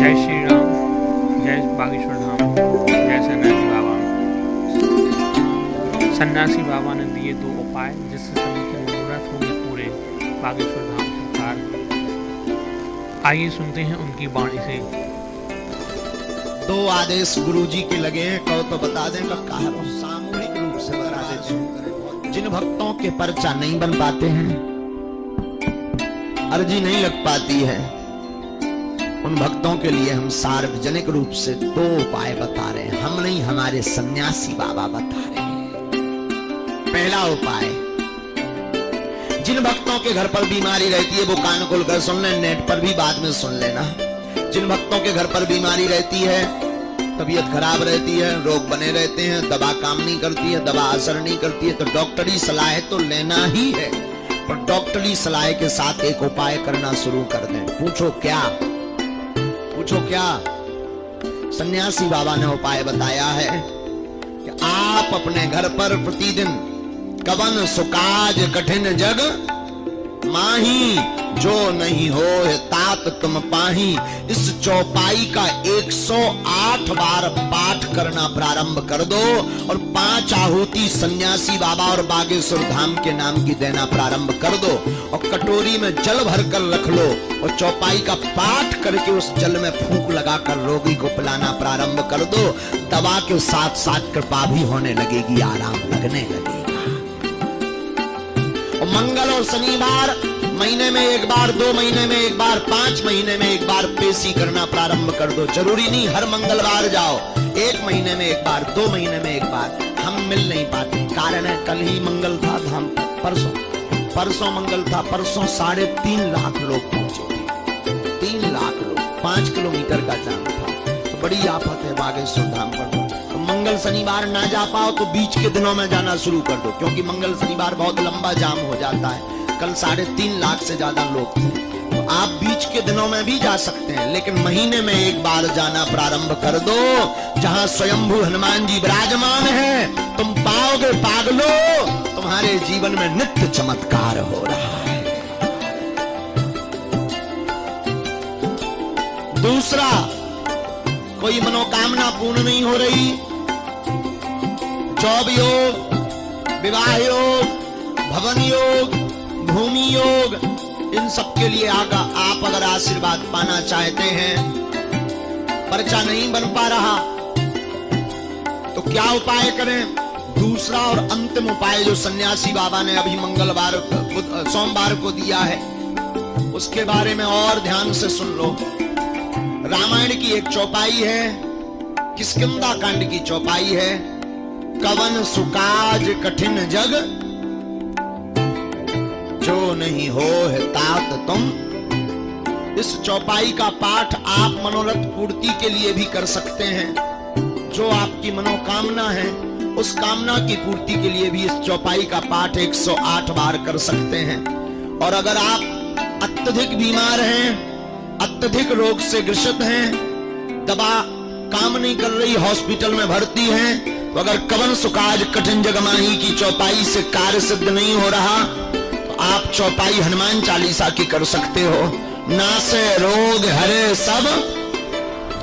जय श्री राम, जय बागेश्वर धाम, जय सन्यासी बाबा। सन्यासी बाबा ने दिए 2 उपाय जिससे सभी के मनोरथ होंगे पूरे। बागेश्वर धाम सरकार। आइए सुनते हैं उनकी वाणी से। 2 आदेश गुरुजी के लगे हैं, कहो तो बता दें। कहा सामूहिक रूप से बता देते हैं। जिन भक्तों के पर्चा नहीं बन पाते हैं, अर्जी नहीं लग पाती है, उन भक्तों के लिए हम सार्वजनिक रूप से 2 उपाय बता रहे हैं। हम नहीं, हमारे सन्यासी बाबा बता रहे हैं। पहला उपाय, जिन भक्तों के घर पर बीमारी रहती है वो कान खोलकर सुन लें, नेट पर भी बाद में सुन लेना। जिन भक्तों के घर पर बीमारी रहती है, तबीयत खराब रहती है, रोग बने रहते हैं, दवा काम नहीं करती है, दवा असर नहीं करती है, तो डॉक्टरी सलाह तो लेना ही है। पर डॉक्टरी सलाह के साथ एक उपाय करना शुरू कर दें। पूछो क्या? पूछो क्या? सन्यासी बाबा ने उपाय बताया है कि आप अपने घर पर प्रतिदिन कवन सुकाज कठिन जग माही, जो नहीं हो तात तुम पाही, इस चौपाई का 108 बार पाठ करना प्रारंभ कर दो और 5 आहुति सन्यासी बाबा और बागेश्वर धाम के नाम की देना प्रारंभ कर दो और कटोरी में जल भर कर रख लो और चौपाई का पाठ करके उस जल में फूंक लगाकर रोगी को पिलाना प्रारंभ कर दो। दवा के साथ साथ कृपा भी होने लगेगी, आराम लगने लगेगा। और मंगल और शनिवार महीने में 1 बार, 2 महीने में 1 बार, 5 महीने में 1 बार पेशी करना प्रारंभ कर दो। जरूरी नहीं हर मंगलवार जाओ, 1 महीने में 1 बार, 2 महीने में 1 बार। हम मिल नहीं पाते, कारण है कल ही मंगल था, धाम परसों मंगल था, परसों 3.5 लाख लोग पहुंचे थे। 3 लाख लोग, 5 किलोमीटर का जाम था। तो बड़ी आफत है बागेश्वर धाम पर। तो मंगल शनिवार ना जा पाओ तो बीच के दिनों में जाना शुरू कर दो, क्योंकि मंगल शनिवार बहुत लंबा जाम हो जाता है। कल 3.5 लाख से ज्यादा लोग थे। तो आप बीच के दिनों में भी जा सकते हैं, लेकिन महीने में 1 बार जाना प्रारंभ कर दो। जहां स्वयंभू हनुमान जी विराजमान हैं, तुम पाओगे पागलो, तुम्हारे जीवन में नित्य चमत्कार हो रहा है। दूसरा, कोई मनोकामना पूर्ण नहीं हो रही, जॉब योग, विवाह योग, भवन योग, भूमि योग, इन सब के लिए आप अगर आशीर्वाद पाना चाहते हैं, पर्चा नहीं बन पा रहा, तो क्या उपाय करें? दूसरा और अंतिम उपाय जो सन्यासी बाबा ने अभी सोमवार को दिया है, उसके बारे में और ध्यान से सुन लो। रामायण की एक चौपाई है, किष्किंधा कांड की चौपाई है। कवन सुकाज कठिन जग, जो नहीं हो है तात तुम। इस चौपाई का पाठ आप मनोरथ पूर्ति के लिए भी कर सकते हैं। जो आपकी मनोकामना है, उस कामना की पूर्ति के लिए भी इस चौपाई का पाठ 108 बार कर सकते हैं। और अगर आप अत्यधिक बीमार हैं, अत्यधिक रोग से ग्रसित हैं, दवा काम नहीं कर रही, हॉस्पिटल में भर्ती हैं, तो अगर कवन सुकाज कठिन जगमाही की चौपाई से कार्य सिद्ध नहीं हो रहा, आप चौपाई हनुमान चालीसा की कर सकते हो। नासे रोग हरे सब,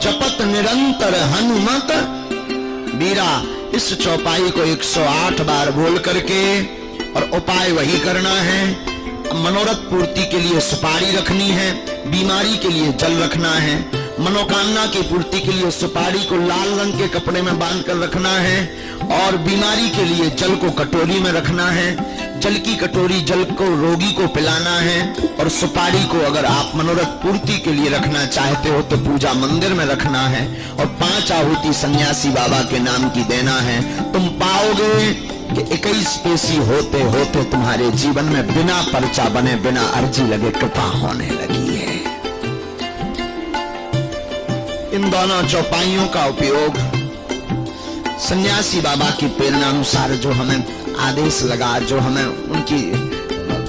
जपत निरंतर हनुमत बीरा। इस चौपाई को 108 बार बोल करके, और उपाय वही करना है। मनोरथ पूर्ति के लिए सुपारी रखनी है, बीमारी के लिए जल रखना है, मनोकामना की पूर्ति के लिए सुपारी को लाल रंग के कपड़े में बांध कर रखना है, और बीमारी के लिए जल को कटोरी में रखना है। जल की कटोरी जल को रोगी को पिलाना है, और सुपारी को अगर आप मनोरथ पूर्ति के लिए रखना चाहते हो तो पूजा मंदिर में रखना है, और 5 आहुति सन्यासी बाबा के नाम की देना है। तुम पाओगे कि 21 पेशी होते होते तुम्हारे जीवन में बिना पर्चा बने, बिना अर्जी लगे कृपा होने लगी है। इन दोनों चौपाइयों का उपयोग सन्यासी बाबा की प्रेरणा अनुसार जो हमें आदेश लगा, जो हमें उनकी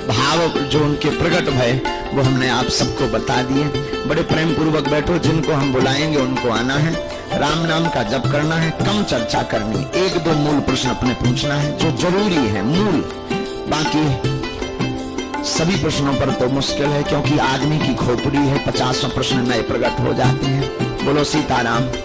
भाव जो उनके प्रकट भय, वो हमने आप सबको बता दिए। बड़े प्रेम पूर्वक बैठो, जिनको हम बुलाएंगे उनको आना है, राम नाम का जप करना है, कम चर्चा करनी, 1-2 मूल प्रश्न अपने पूछना है जो जरूरी है, मूल। बाकी सभी प्रश्नों पर तो मुश्किल है, क्योंकि आदमी की खोपड़ी है, 50 प्रश्न नए प्रकट हो जाते हैं। बोलो सीताराम।